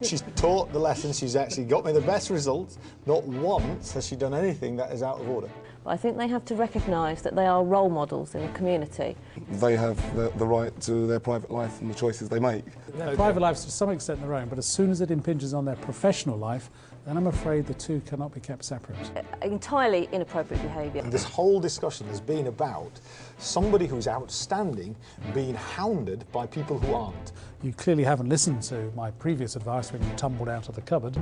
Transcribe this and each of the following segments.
She's taught the lessons, she's actually got me the best results. Not once has she done anything that is out of order. I think they have to recognise that they are role models in the community. They have the right to their private life and the choices they make. Their private lives to some extent their own, but as soon as it impinges on their professional life, then I'm afraid the two cannot be kept separate. Entirely inappropriate behaviour. And this whole discussion has been about somebody who's outstanding being hounded by people who aren't. You clearly haven't listened to my previous advice when you tumbled out of the cupboard.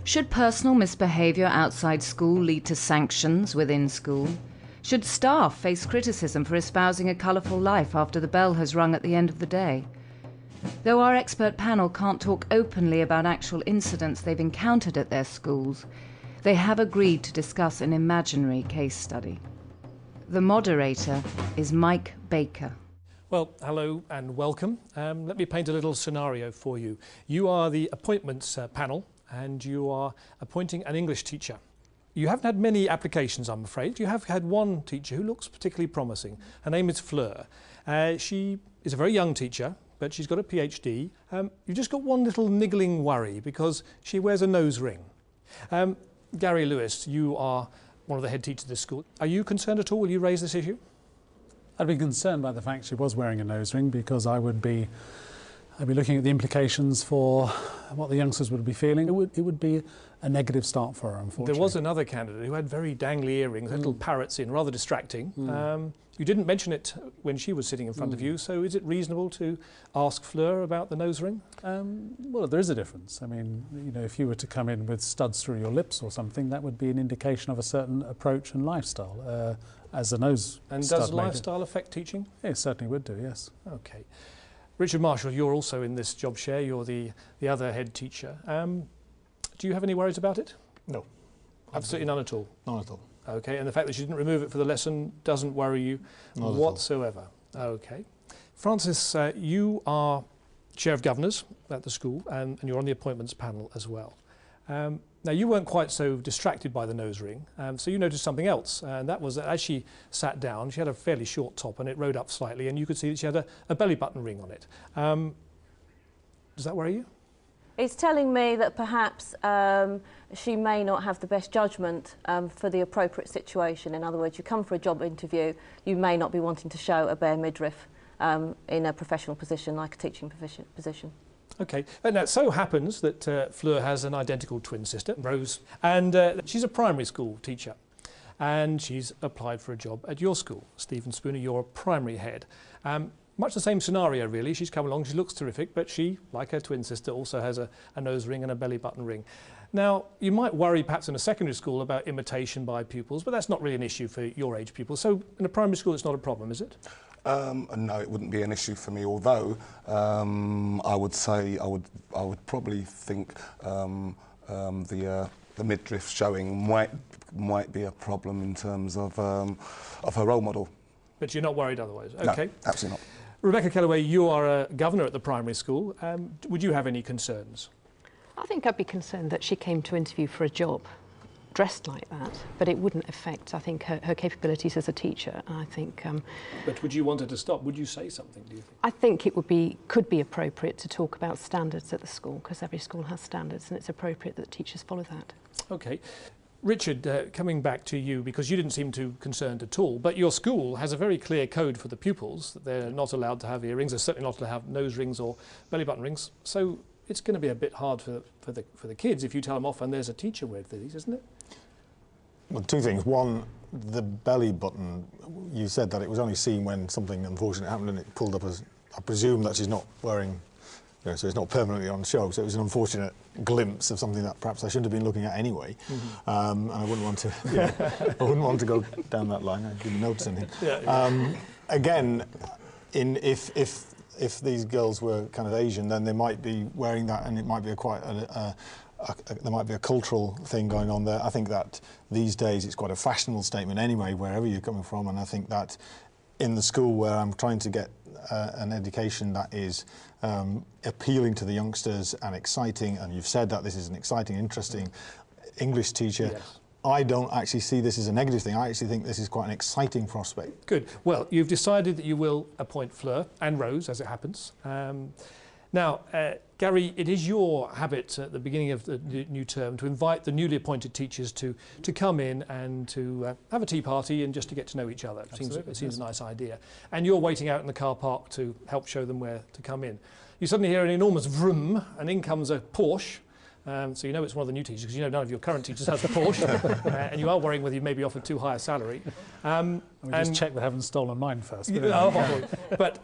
Should personal misbehaviour outside school lead to sanctions within school? Should staff face criticism for espousing a colourful life after the bell has rung at the end of the day? Though our expert panel can't talk openly about actual incidents they've encountered at their schools, they have agreed to discuss an imaginary case study. The moderator is Mike Baker. Well, hello and welcome. Let me paint a little scenario for you. You are the appointments panel, and you are appointing an English teacher. You haven't had many applications, I'm afraid. You have had one teacher who looks particularly promising. Her name is Fleur. She is a very young teacher, but she's got a PhD. You've just got one little niggling worry because she wears a nose ring. Gary Lewis, you are one of the head teachers of this school. Are you concerned at all? Will you raise this issue? I'd be concerned by the fact she was wearing a nose ring because I'd be looking at the implications for what the youngsters would be feeling. It would be a negative start for her, unfortunately. There was another candidate who had very dangly earrings, little parrots in, rather distracting. You didn't mention it when she was sitting in front of you, so is it reasonable to ask Fleur about the nose ring? Well, there is a difference. I mean, you know, if you were to come in with studs through your lips or something, that would be an indication of a certain approach and lifestyle, as a nose And stud does maybe. lifestyle affect teaching? It certainly would do, yes. Okay. Richard Marshall, you're also in this job share. You're the other head teacher. Do you have any worries about it? No. Absolutely none at all? None at all. Okay, and the fact that she didn't remove it for the lesson doesn't worry you Not whatsoever? Okay. Francis, you are Chair of Governors at the school and you're on the appointments panel as well. Now, you weren't quite so distracted by the nose ring, so you noticed something else, and that was that as she sat down, she had a fairly short top and it rode up slightly, and you could see that she had a belly button ring on it. Does that worry you? It's telling me that perhaps she may not have the best judgment for the appropriate situation. In other words, you come for a job interview, you may not be wanting to show a bare midriff in a professional position like a teaching position. Okay, and it so happens that Fleur has an identical twin sister, Rose, and she's a primary school teacher. And she's applied for a job at your school. Stephen Spooner, you're a primary head. Much the same scenario, really. She's come along, she looks terrific, but she, like her twin sister, also has a nose ring and a belly button ring. Now, you might worry perhaps in a secondary school about imitation by pupils, but that's not really an issue for your age pupils. So in a primary school, it's not a problem, is it? No, it wouldn't be an issue for me, although I would say I would probably think the midriff showing might be a problem in terms of her role model. But you're not worried otherwise? Okay. No, absolutely not. Rebecca Kellaway, you are a governor at the primary school. Would you have any concerns? I think I'd be concerned that she came to interview for a job dressed like that, but it wouldn't affect, I think, her capabilities as a teacher. And I think. But would you want her to stop? Would you say something, do you think? I think it could be appropriate to talk about standards at the school, because every school has standards, and it's appropriate that teachers follow that. Okay. Richard, coming back to you, because you didn't seem too concerned at all, but your school has a very clear code for the pupils that they're not allowed to have earrings, they're certainly not allowed to have nose rings or belly button rings, so it's going to be a bit hard for the kids if you tell them off and there's a teacher with these, isn't it? Well, two things. One, the belly button, you said that it was only seen when something unfortunate happened and it pulled up as, I presume that she's not wearing, you know, so it's not permanently on show, so it was an unfortunate glimpse of something that perhaps I shouldn't have been looking at anyway. And I wouldn't want to, I wouldn't want to go down that line. I didn't notice anything. Again, if these girls were kind of Asian, then they might be wearing that, and it might be there might be a cultural thing going on there. I think that these days it's quite a fashionable statement anyway, wherever you're coming from, and I think that in the school where I'm trying to get an education that is appealing to the youngsters and exciting, and you've said that this is an exciting, interesting English teacher. Yes. I don't actually see this as a negative thing. I actually think this is quite an exciting prospect. Good. Well, you've decided that you will appoint Fleur and Rose, as it happens. Now, Gary, it is your habit at the beginning of the new term to invite the newly appointed teachers to come in and to have a tea party and just to get to know each other. It seems a nice idea. And you're waiting out in the car park to help show them where to come in. You suddenly hear an enormous vroom, and in comes a Porsche. So you know it's one of the new teachers, because you know none of your current teachers has the Porsche, and you are worrying whether you may be offered too high a salary. We just check they haven't stolen mine first. But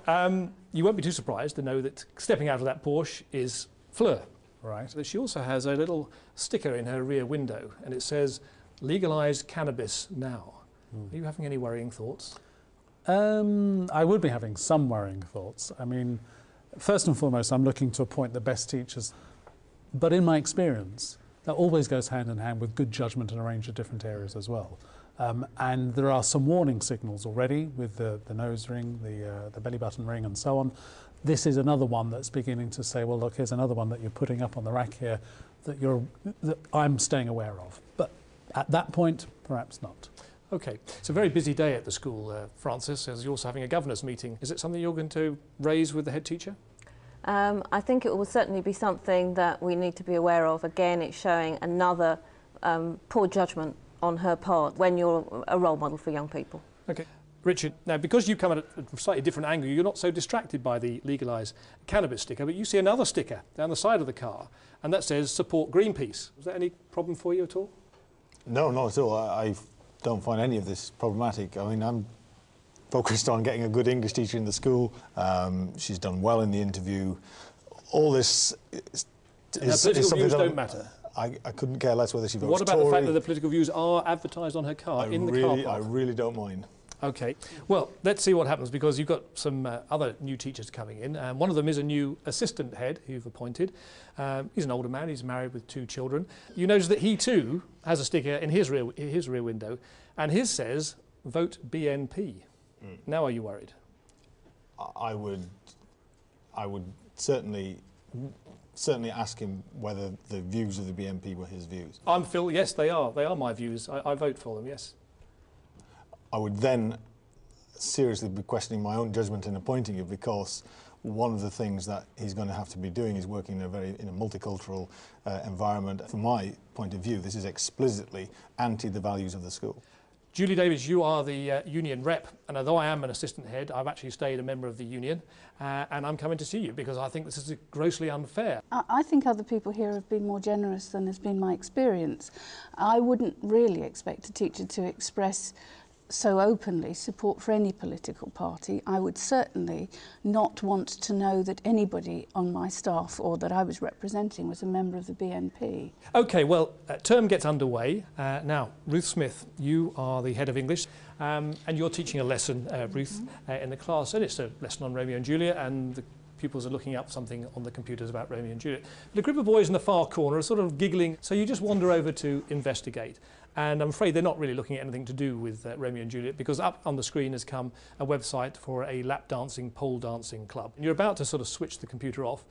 you won't be too surprised to know that stepping out of that Porsche is Fleur. Right. But she also has a little sticker in her rear window, and it says, "Legalise cannabis now." Are you having any worrying thoughts? I would be having some worrying thoughts. I mean, first and foremost, I'm looking to appoint the best teachers. But in my experience, that always goes hand in hand with good judgment in a range of different areas as well. And there are some warning signals already with the nose ring, the belly button ring and so on. This is another one that's beginning to say, well, look, here's another one that you're putting up on the rack here that I'm staying aware of. But at that point, perhaps not. OK, it's a very busy day at the school, Francis, as you're also having a governor's meeting. Is it something you're going to raise with the head teacher? I think it will certainly be something that we need to be aware of. Again, it's showing another poor judgment on her part when you're a role model for young people. OK. Richard, now because you come at a slightly different angle, you're not so distracted by the legalise cannabis sticker, but you see another sticker down the side of the car, and that says support Greenpeace. Is that any problem for you at all? No, not at all. I don't find any of this problematic. I mean, I'm focused on getting a good English teacher in the school. She's done well in the interview. All this is political views don't matter. I couldn't care less whether she votes What about Tory. the fact that the political views are advertised on her car in the car park? I really don't mind. OK. Well, let's see what happens, because you've got some other new teachers coming in. One of them is a new assistant head who you've appointed. He's an older man. He's married with 2 children. You notice that he too has a sticker in his rear window, and his says, "Vote BNP." Now, are you worried? I would certainly ask him whether the views of the BNP were his views. I'm Phil. Yes, they are. They are my views. I vote for them. Yes. I would then seriously be questioning my own judgment in appointing you, because one of the things that he's going to have to be doing is working in a multicultural environment. From my point of view, this is explicitly anti the values of the school. Julie Davies, you are the union rep, and although I am an assistant head, I've actually stayed a member of the union, and I'm coming to see you because I think this is grossly unfair. I think other people here have been more generous than has been my experience. I wouldn't really expect a teacher to express so openly support for any political party. I would certainly not want to know that anybody on my staff or that I was representing was a member of the BNP. OK, well, term gets underway. Now, Ruth Smith, you are the head of English, and you're teaching a lesson, Ruth, in the class, and it's a lesson on Romeo and Juliet, and the pupils are looking up something on the computers about Romeo and Juliet. But a group of boys in the far corner are sort of giggling, so you just wander over to investigate. And I'm afraid they're not really looking at anything to do with Romeo and Juliet, because up on the screen has come a website for a lap dancing, pole dancing club. And you're about to sort of switch the computer off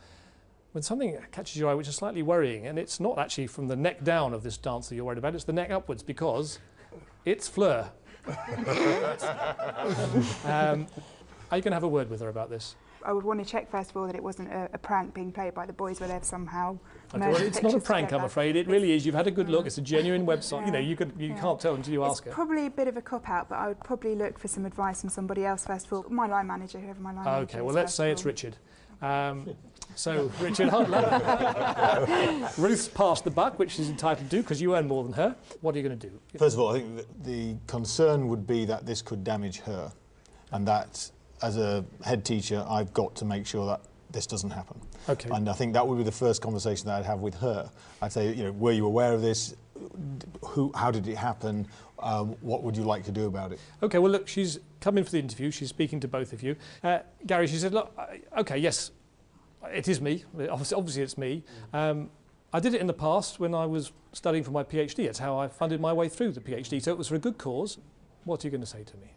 when something catches your eye which is slightly worrying, and it's not actually from the neck down of this dancer you're worried about, it's the neck upwards, because it's Fleur. Are you going to have a word with her about this? I would want to check first of all that it wasn't a prank being played by the boys where they've somehow well, it's not a prank, I'm afraid. It really is. You've had a good look. It's a genuine website. Yeah. You know, you can't tell until you ask her. It's probably a bit of a cop-out, but I would probably look for some advice from somebody else first of all. My line manager, whoever my line manager is. OK, well, let's say it's Richard. So, Richard, Ruth's passed the buck, which she's entitled to, because you earn more than her. What are you going to do? First of all, I think that the concern would be that this could damage her, and that as a head teacher, I've got to make sure that this doesn't happen. Okay. And I think that would be the first conversation that I'd have with her. I'd say, you know, were you aware of this? How did it happen? What would you like to do about it? OK, well, look, she's come in for the interview. She's speaking to both of you. Gary, she said, look, OK, yes, it is me. Obviously, it's me. I did it in the past when I was studying for my PhD. It's how I funded my way through the PhD. So it was for a good cause. What are you going to say to me?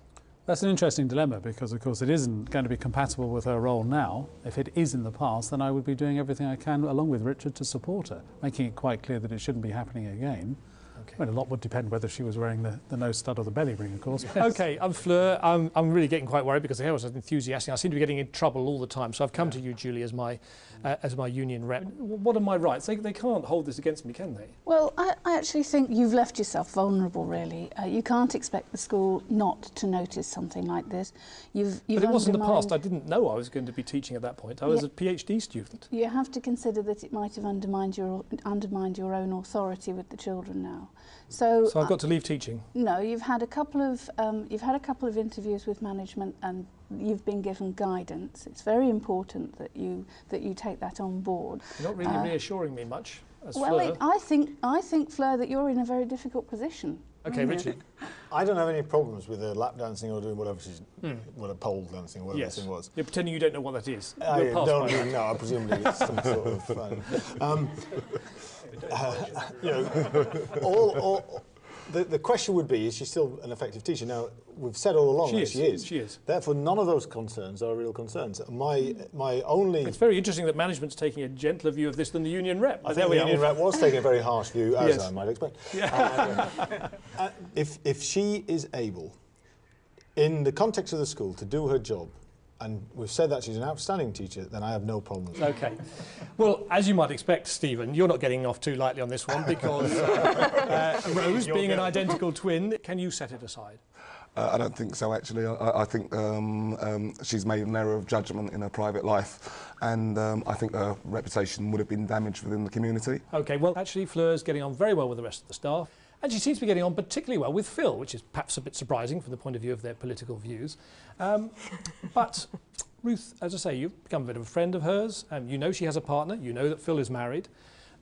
That's an interesting dilemma because, of course, it isn't going to be compatible with her role now. If it is in the past, then I would be doing everything I can, along with Richard, to support her, making it quite clear that it shouldn't be happening again. Okay. I mean, a lot would depend whether she was wearing the nose stud or the belly ring, of course. Okay, I'm Fleur. I'm really getting quite worried because I was enthusiastic. I seem to be getting in trouble all the time, so I've come to you, Julie, as my union rep. What are my rights? They can't hold this against me, can they? Well, I actually think you've left yourself vulnerable, really. You can't expect the school not to notice something like this. You've But it was in the undermined- past. I didn't know I was going to be teaching at that point. I was a PhD student. You have to consider that it might have undermined your own authority with the children now. So So I've got to leave teaching. no, you've had a couple of interviews with management, and you've been given guidance. It's very important that you take that on board. You're not really reassuring me much as Well, Fleur. I think, Fleur, that you're in a very difficult position. Okay, Richard. I don't have any problems with her lap dancing or doing whatever she's, what a pole dancing, whatever Yes. this thing was. You're pretending you don't know what that is. I You're past don't my really age. know. I presumably it's some sort of you know, the question would be: is she still an effective teacher? Now we've said all along that she is. She is. Therefore, none of those concerns are real concerns. My only. It's very interesting that management's taking a gentler view of this than the union rep. I think the union rep was taking a very harsh view, as Yes. I might expect. If she is able, in the context of the school, to do her job, and we've said that she's an outstanding teacher, then I have no problems. Okay. Well, as you might expect, Stephen, you're not getting off too lightly on this one because Rose, being an identical twin, can you set it aside? I don't think so, actually. I think she's made an error of judgment in her private life, and I think her reputation would have been damaged within the community. Okay, well, actually, Fleur's getting on very well with the rest of the staff, and she seems to be getting on particularly well with Phil, which is perhaps a bit surprising from the point of view of their political views. But Ruth, as I say, you've become a bit of a friend of hers. You know she has a partner. You know that Phil is married.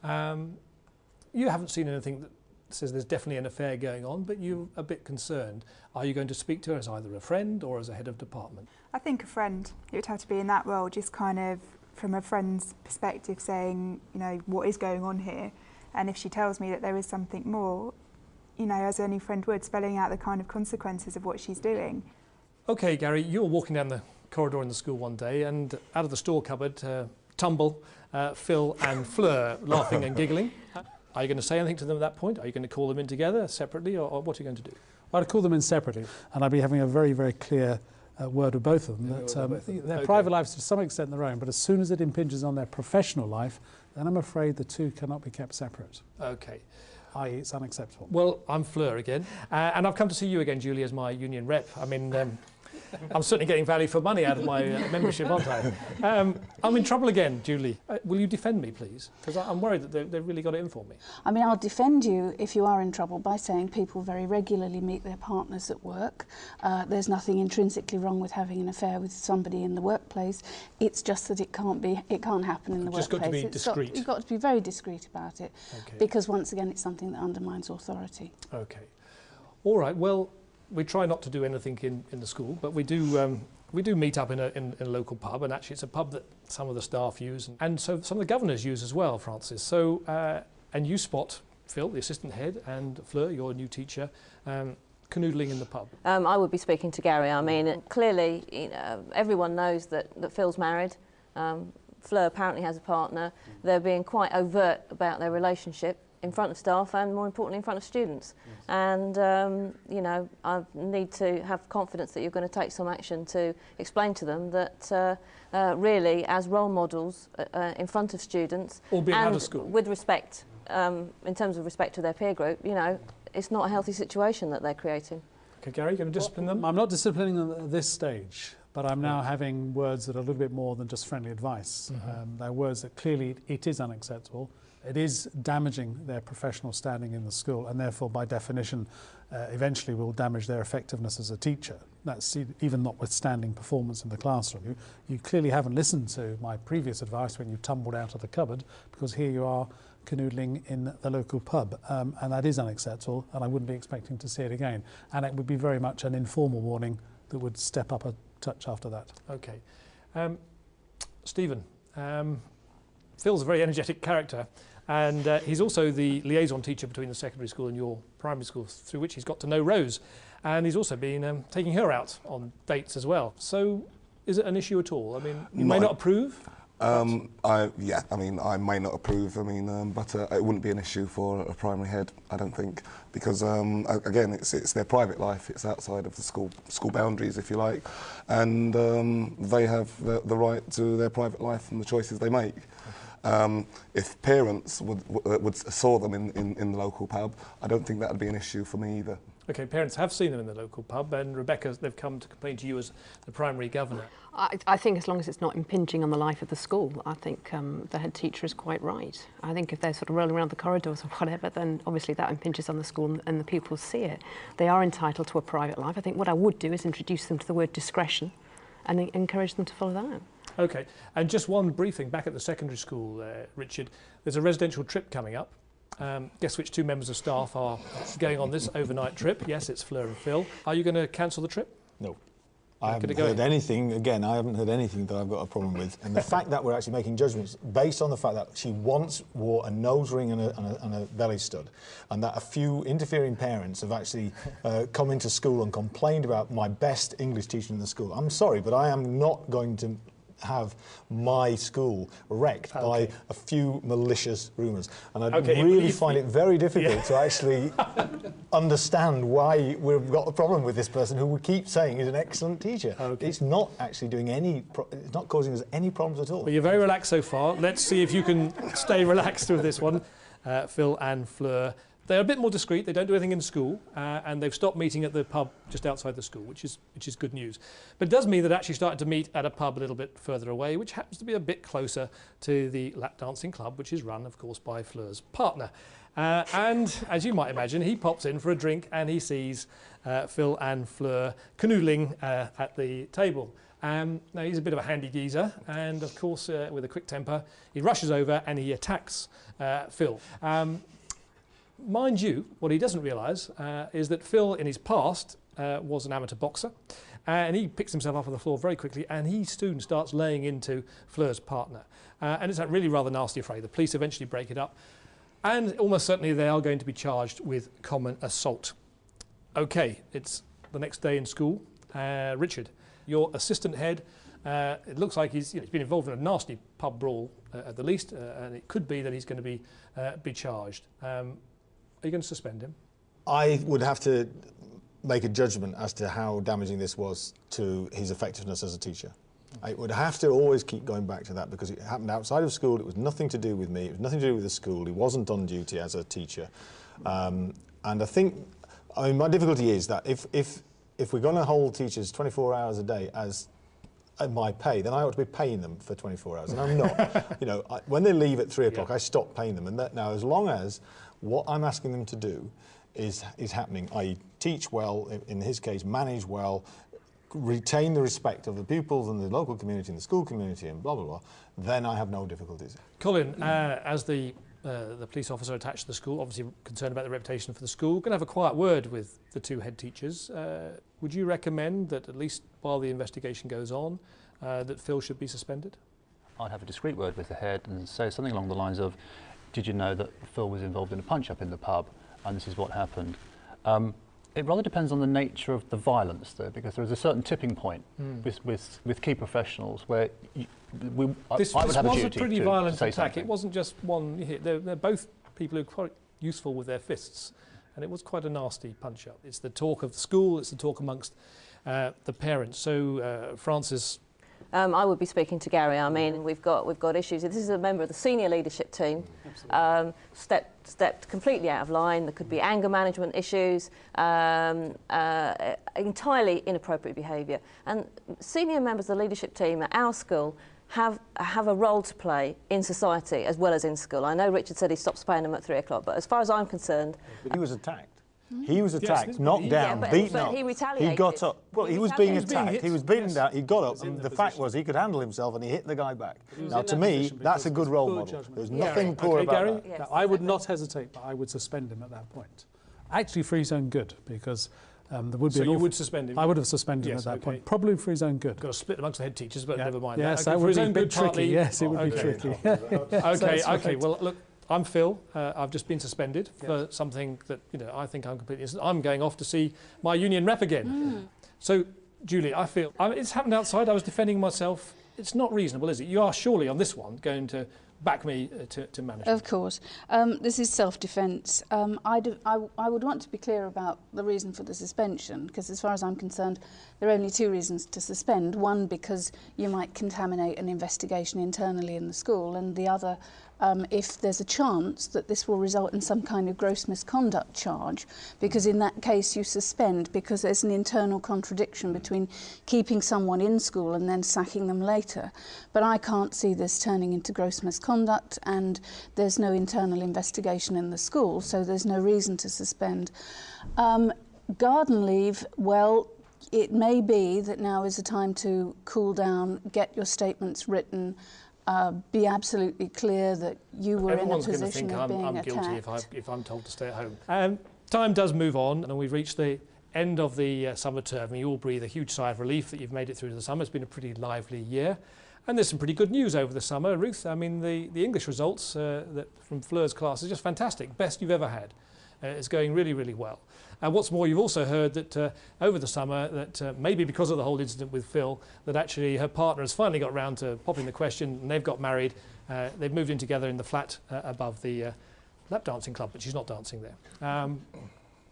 You haven't seen anything that says there's definitely an affair going on, but you're a bit concerned. Are you going to speak to her as either a friend or as a head of department? I think a friend. It would have to be in that role, just kind of from a friend's perspective, saying, you know, what is going on here? And if she tells me that there is something more, you know, as any friend would, spelling out the kind of consequences of what she's doing. Okay, Gary, you were walking down the corridor in the school one day, and out of the store cupboard tumble Phil and Fleur, laughing and giggling. Are you going to say anything to them at that point? Are you going to call them in together separately, or what are you going to do? Well, I'd call them in separately, and I'd be having a very, very clear word with both of them. Their private lives to some extent their own, but as soon as it impinges on their professional life, then I'm afraid the two cannot be kept separate. Okay. I.e. it's unacceptable. Well, I'm Fleur again, and I've come to see you again, Julie, as my union rep. I mean, I'm certainly getting value for money out of my membership, aren't I? I'm in trouble again, Julie. Will you defend me, please? Because I'm worried that they've really got it in for me. I mean, I'll defend you if you are in trouble by saying people very regularly meet their partners at work. There's nothing intrinsically wrong with having an affair with somebody in the workplace. It's just that it can't happen in the workplace. Just got to be discreet. You've got to be very discreet about it, Okay. because once again, it's something that undermines authority. Okay. All right. Well, we try not to do anything in the school, but we do meet up in a local pub, and actually it's a pub that some of the staff use, and so some of the governors use as well, Francis. So, and you spot Phil, the assistant head, and Fleur, your new teacher, canoodling in the pub. I would be speaking to Gary. I mean, clearly, you know, everyone knows that Phil's married. Fleur apparently has a partner. They're being quite overt about their relationship in front of staff and, more importantly, in front of students. Yes. And, you know, I need to have confidence that you're going to take some action to explain to them that really, as role models in front of students, albeit and out of school, with respect, in terms of respect to their peer group, you know, it's not a healthy situation that they're creating. Okay, Gary, you're going to discipline them? I'm not disciplining them at this stage, but I'm now having words that are a little bit more than just friendly advice. They're words that clearly it is unacceptable. It is damaging their professional standing in the school, and therefore, by definition, eventually will damage their effectiveness as a teacher. That's even notwithstanding performance in the classroom. You clearly haven't listened to my previous advice when you tumbled out of the cupboard, because here you are canoodling in the local pub, and that is unacceptable, and I wouldn't be expecting to see it again. And it would be very much an informal warning that would step up a touch after that. Okay. Stephen, Phil's a very energetic character. And he's also the liaison teacher between the secondary school and your primary school, through which he's got to know Rose. And he's also been taking her out on dates as well. So is it an issue at all? I mean, you may not approve? I mean, I may not approve, but it wouldn't be an issue for a primary head, I don't think, because, again, it's their private life, it's outside of the school boundaries, if you like, and they have the right to their private life and the choices they make. If parents saw them in the local pub, I don't think that would be an issue for me either. OK, parents have seen them in the local pub, and Rebecca, they've come to complain to you as the primary governor. I think as long as it's not impinging on the life of the school, I think the head teacher is quite right. I think if they're sort of rolling around the corridors or whatever, then obviously that impinges on the school and the pupils see it. They are entitled to a private life. I think what I would do is introduce them to the word discretion and encourage them to follow that. OK, and just one briefing back at the secondary school, Richard, there's a residential trip coming up. Guess which two members of staff are going on this overnight trip? Yes, it's Fleur and Phil. Are you going to cancel the trip? No. I haven't heard anything, again, I haven't heard anything that I've got a problem with. And the fact that we're actually making judgments based on the fact that she once wore a nose ring and a belly stud, and that a few interfering parents have actually come into school and complained about my best English teacher in the school. I'm sorry, but I am not going to have my school wrecked by a few malicious rumours. And I really find it very difficult to actually understand why we've got a problem with this person who we keep saying is an excellent teacher. It's not actually doing it's not causing us any problems at all. Well, you're very relaxed so far. Let's see if you can stay relaxed with this one. Phil and Fleur. They're a bit more discreet, they don't do anything in school, and they've stopped meeting at the pub just outside the school, which is good news. But it does mean that actually started to meet at a pub a little bit further away, which happens to be a bit closer to the lap dancing club, which is run, of course, by Fleur's partner. And as you might imagine, he pops in for a drink and he sees Phil and Fleur canoodling at the table. Now, he's a bit of a handy geezer, and of course, with a quick temper, he rushes over and he attacks Phil. Mind you, what he doesn't realise is that Phil, in his past, was an amateur boxer, and he picks himself up on the floor very quickly, and he soon starts laying into Fleur's partner. And it's a really rather nasty affray. The police eventually break it up, and almost certainly they are going to be charged with common assault. OK, it's the next day in school. Richard, your assistant head, it looks like he's been involved in a nasty pub brawl at the least, and it could be that he's going to be charged. Are you going to suspend him? I would have to make a judgment as to how damaging this was to his effectiveness as a teacher. I would have to always keep going back to that because it happened outside of school. It was nothing to do with me. It was nothing to do with the school. He wasn't on duty as a teacher. And I think, my difficulty is that if we're going to hold teachers 24 hours a day as my pay, then I ought to be paying them for 24 hours, and I'm not. When they leave at 3 o'clock, I stop paying them. And now, as long as what I'm asking them to do is happening, i.e. teach well, in his case, manage well, retain the respect of the pupils and the local community and the school community and blah, blah, blah, then I have no difficulties. Colin, as the police officer attached to the school, obviously concerned about the reputation for the school, going to have a quiet word with the two head teachers. Would you recommend that, at least while the investigation goes on, that Phil should be suspended? I'd have a discreet word with the head and say something along the lines of, did you know that Phil was involved in a punch-up in the pub and this is what happened? It rather depends on the nature of the violence there, because there is a certain tipping point with key professionals where I would have a duty to say something. This was a pretty violent attack. It wasn't just one hit. They're both people who are quite useful with their fists, and it was quite a nasty punch-up. It's the talk of the school, it's the talk amongst the parents. So, Francis? I would be speaking to Gary. I mean, we've got issues. This is a member of the senior leadership team. Stepped completely out of line. There could be anger management issues, entirely inappropriate behaviour. And senior members of the leadership team at our school have a role to play in society as well as in school. I know Richard said he stops paying them at 3 o'clock, but as far as I'm concerned... But he was attacked. He was attacked, knocked down, beaten up. He retaliated. He got up. Well, he was being attacked. He was beaten down. He got up. And the fact was he could handle himself and he hit the guy back. Now, to me, that's a good role model. There's nothing poor about Gary? that. Yes, Now, I would not hesitate, but I would suspend him at that point. Actually, for his own good, because there would be. So you would suspend him? I would have suspended him at that point, probably for his own good. Got to split amongst the head teachers, but never mind. Yes, that would be a bit tricky. Yes, it would be tricky. Okay. Well, look. I'm Phil. I've just been suspended for something that, you know, I think I'm completely innocent. I'm going off to see my union rep again. So, Julie, I feel it's happened outside. I was defending myself. It's not reasonable, is it? You are surely on this one going to back me to management. Of course. This is self-defence. I would want to be clear about the reason for the suspension, because as far as I'm concerned, there are only two reasons to suspend. One, because you might contaminate an investigation internally in the school, and the other, if there's a chance that this will result in some kind of gross misconduct charge, because in that case you suspend because there's an internal contradiction between keeping someone in school and then sacking them later. But I can't see this turning into gross misconduct, and there's no internal investigation in the school, so there's no reason to suspend. Garden leave, well, it may be that now is the time to cool down, get your statements written, be absolutely clear that you were in a position of being attacked. Everyone's going to think I'm guilty if I'm told to stay at home. Time does move on, and we've reached the end of the summer term, and you all breathe a huge sigh of relief that you've made it through to the summer. It's been a pretty lively year. And there's some pretty good news over the summer, Ruth. I mean, the English results from Fleur's class are just fantastic. Best you've ever had. It's going really, really well. And what's more, you've also heard that over the summer, that maybe because of the whole incident with Phil, that actually her partner has finally got round to popping the question, and they've got married. They've moved in together in the flat above the lap dancing club, but she's not dancing there.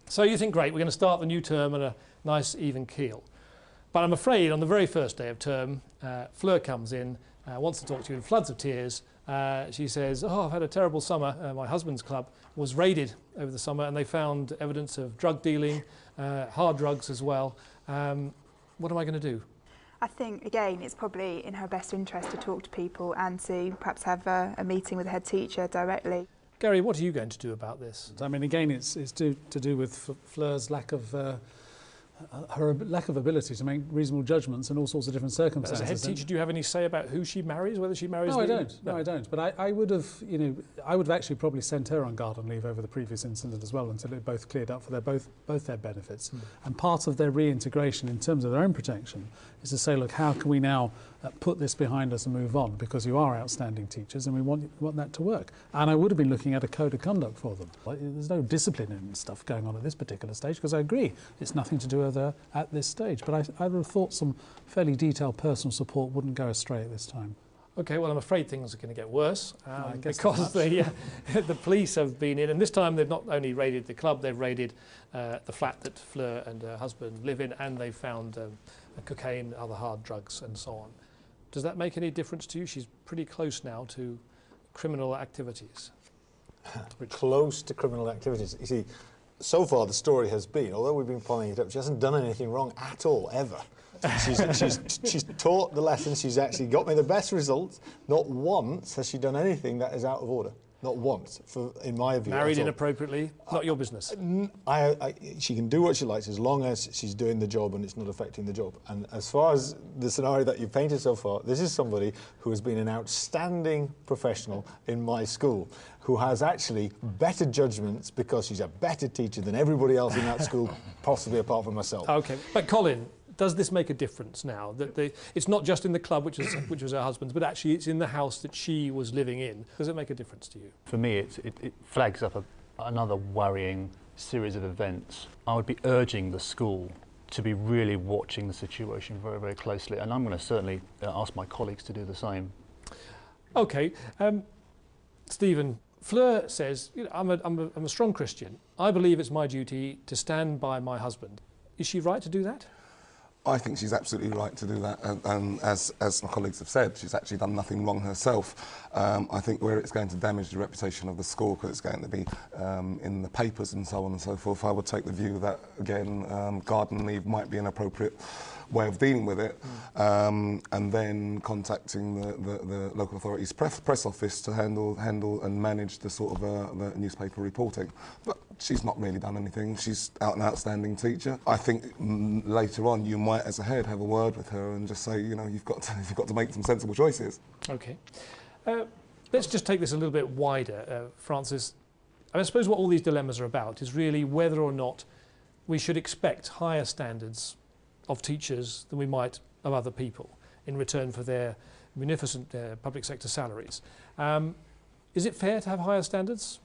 So you think, great, we're going to start the new term on a nice, even keel. But I'm afraid on the very first day of term, Fleur comes in, wants to talk to you in floods of tears. She says, oh, I've had a terrible summer. My husband's club was raided over the summer, and they found evidence of drug dealing, hard drugs as well. What am I going to do? I think, again, it's probably in her best interest to talk to people and to perhaps have a meeting with the head teacher directly. Gary, what are you going to do about this? I mean, again, it's to do with Fleur's lack of her lack of ability to make reasonable judgments in all sorts of different circumstances. As a head teacher, do you have any say about who she marries, whether she marries? No, I don't. No, I don't. But I would have, you know, I would have actually probably sent her on garden leave over the previous incident as well, until it both cleared up for both their benefits. And part of their reintegration in terms of their own protection is to say, look, how can we now put this behind us and move on, because you are outstanding teachers and we want that to work. And I would have been looking at a code of conduct for them. There's no discipline and stuff going on at this particular stage, because I agree it's nothing to do with her at this stage, but I would have thought some fairly detailed personal support wouldn't go astray at this time. Okay, well, I'm afraid things are going to get worse because the police have been in, and this time they've not only raided the club, they've raided the flat that Fleur and her husband live in, and they've found cocaine, other hard drugs and so on. Does that make any difference to you? She's pretty close now to criminal activities. Close to criminal activities. You see, so far the story has been, although we've been following it up, she hasn't done anything wrong at all, ever. She's taught the lessons, she's actually got me the best results. Not once has she done anything that is out of order. Not once, in my view. Married inappropriately, not your business. She can do what she likes as long as she's doing the job and it's not affecting the job. And as far as the scenario that you've painted so far, this is somebody who has been an outstanding professional in my school, who has actually better judgments because she's a better teacher than everybody else in that school, possibly apart from myself. Okay, but Colin, does this make a difference now that it's not just in the club, which was her husband's, but actually it's in the house that she was living in? Does it make a difference to you? For me, it flags up another worrying series of events. I would be urging the school to be really watching the situation very, very closely, and I'm going to certainly ask my colleagues to do the same. Okay, Stephen, Fleur says, you know, I'm a strong Christian. I believe it's my duty to stand by my husband. Is she right to do that? I think she's absolutely right to do that, and as my colleagues have said, she's actually done nothing wrong herself. I think where it's going to damage the reputation of the school, because it's going to be in the papers and so on and so forth, I would take the view that, again, garden leave might be an appropriate way of dealing with it, and then contacting the local authorities' press office to handle and manage the sort of the newspaper reporting. But she's not really done anything. She's an outstanding teacher. I think later on you might, as a head, have a word with her and just say, you know, you've got to make some sensible choices. Okay. Let's just take this a little bit wider, Francis. I suppose what all these dilemmas are about is really whether or not we should expect higher standards of teachers than we might of other people in return for their munificent public sector salaries. Is it fair to have higher standards?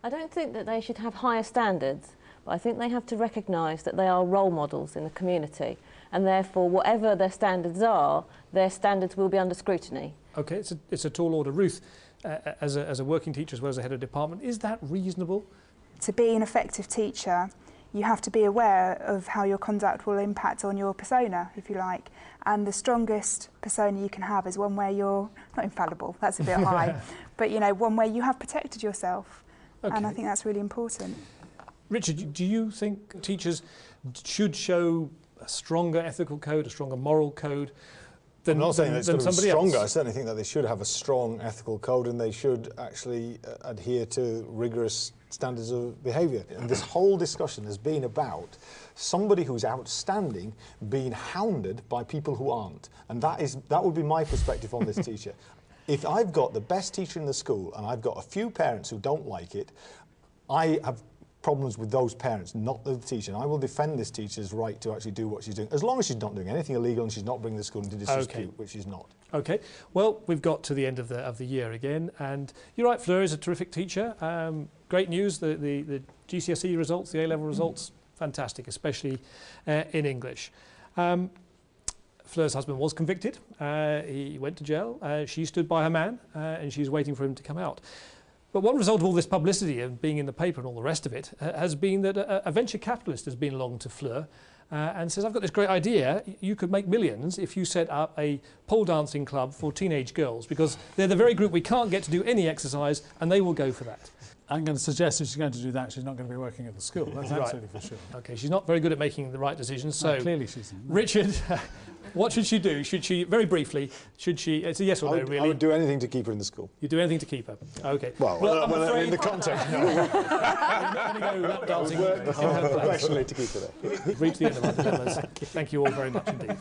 I don't think that they should have higher standards, but I think they have to recognise that they are role models in the community, and therefore whatever their standards are, their standards will be under scrutiny. Okay, it's a tall order. Ruth, as a working teacher as well as a head of department, is that reasonable? To be an effective teacher, you have to be aware of how your conduct will impact on your persona, if you like. And the strongest persona you can have is one where you're not infallible, that's a bit high, but you know, one where you have protected yourself. Okay. And I think that's really important. Richard, do you think teachers should show a stronger ethical code, a stronger moral code than, I'm not saying that it's than going to be somebody stronger. else? I certainly think that they should have a strong ethical code, and they should actually adhere to rigorous standards of behaviour. And this whole discussion has been about somebody who's outstanding being hounded by people who aren't. And that would be my perspective on this teacher. If I've got the best teacher in the school and I've got a few parents who don't like it, I have problems with those parents, not the teacher. And I will defend this teacher's right to actually do what she's doing, as long as she's not doing anything illegal and she's not bringing the school into disrepute, which she's not. Okay, well, we've got to the end of the year again, and you're right, Fleur is a terrific teacher. Great news, the GCSE results, the A-level results, fantastic, especially in English. Fleur's husband was convicted. He went to jail. She stood by her man, and she's waiting for him to come out. But one result of all this publicity and being in the paper and all the rest of it has been that a venture capitalist has been along to Fleur and says, I've got this great idea. You could make millions if you set up a pole dancing club for teenage girls, because they're the very group we can't get to do any exercise, and they will go for that. I'm going to suggest if she's going to do that, she's not going to be working at the school. That's Right. absolutely for sure. Okay, she's not very good at making the right decisions. So, clearly she's not. Richard, what should she do? Should she, very briefly, should she, it's a yes or no, really? I would do anything to keep her in the school. You do anything to keep her? Okay. Well, I'm afraid in the context, no. I'm not going to go lap dancing in her place. Professionally to keep her there. We've reached the end of our dilemmas. Thank you all very much indeed.